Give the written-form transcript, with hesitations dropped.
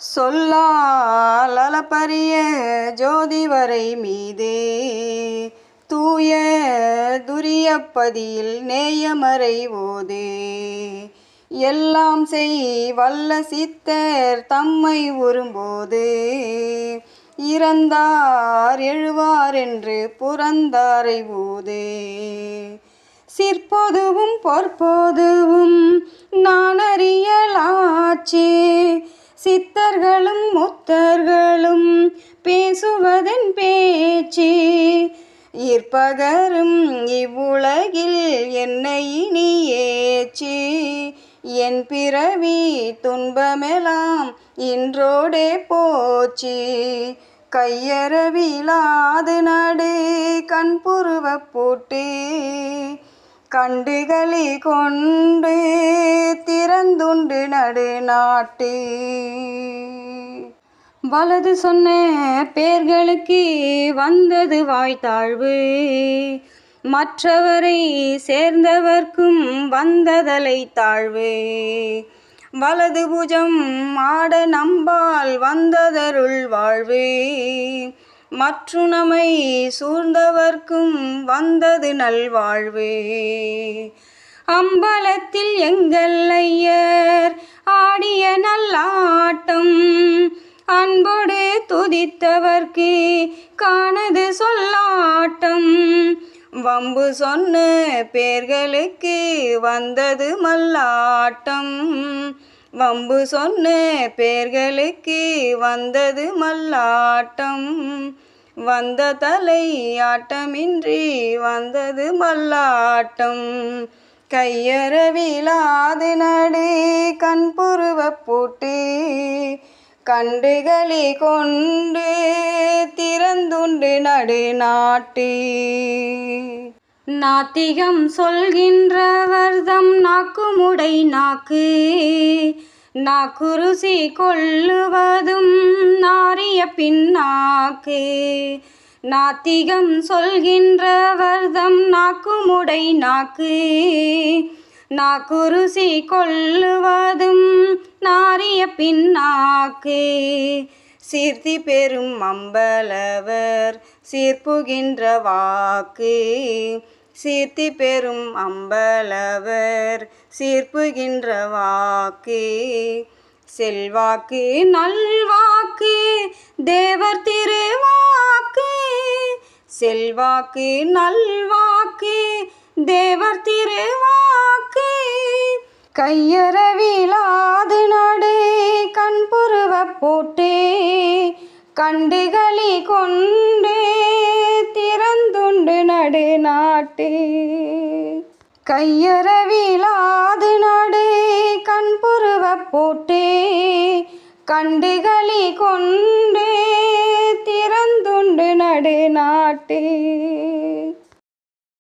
சொல்லால் அளப்பரிய ஜோதி வரை மீதே தூய துரியப்பதியில் நேயமறை ஓதே எல்லாம் செய் வல்ல சித்தர் தம்மை உறும்போது இறந்தார் எழுவார் என்று புறந்தாரை ஊதே சிற்பொதுவும் பொற்பொதுவும் நான் அறியலாச்சே சித்தர்களும் முத்தர்களும் பேசுவதன் பேச்சு ஈர்ப்பகரும் இவ்வுலகில் என்னை இனி ஏச்சி என் பிறவி துன்பமெல்லாம் இன்றோடே போச்சு கையறவிலாது நடு கண்புருவ பூட்டு கண்டுகளி கொண்டு திறந்துண்டு நடு நாட்டு வலது சொன்ன பேர்களுக்கு வந்தது வாய்த்தாழ்வு மற்றவரை சேர்ந்தவர்க்கும் வந்ததலை தாழ்வு வலது புஜம் ஆட நம்பால் வந்ததருள் வாழ்வு மற்றுணமை சூழ்ந்தவர்க்கும் வந்தது நல்வாழ்வு அம்பலத்தில் எங்கள் ஐயர் ஆடிய நல்லாட்டம் அன்போடு துதித்தவர்க்கு காணது சொல்லாட்டம் வம்பு சொன்ன பேர்களுக்கு வந்தது மல்லாட்டம் வம்பு சொன்ன பேர்களுக்கு வந்தது மல்லாட்டம் வந்த தலை ஆட்டமின்றி வந்தது மல்லாட்டம் கையறவிலாது நடு கண்புருவ பூட்டு கண்டுகளி கொண்டு திறந்துண்டு நடு நாட்டு நாத்திகம் சொல்கின்றவர்தம் நாக்குமுடை நாக்கு நாக்குருசி கொள்ளுவதும் நாரிய பின்னாக்கு நாத்திகம் சொல்கின்றவர்தம் நாக்குமுடை நாக்கு நாக்குருசி கொள்ளுவதும் நாரிய பின்னாக்கு சீர்த்தி பெரும் அம்பலவர் சீர்ப்புகின்ற வாக்கு சீர்த்தி பெரும் அம்பலவர் சீர்ப்புகின்ற வாக்கு செல்வாக்கு நல்வாக்கு தேவர் திருவாக்கு செல்வாக்கு நல்வாக்கு தேவர் திருவாக்கு கையறவிலாது நடு கண்புருவ போட்டு கண்டுகளி கொண்டு திறந்துண்டு நடு நாட்டு கையறவிலாது நடு கண்புருவ போட்டு கண்டுகளி கொண்டு திறந்துண்டு நடு நாட்டு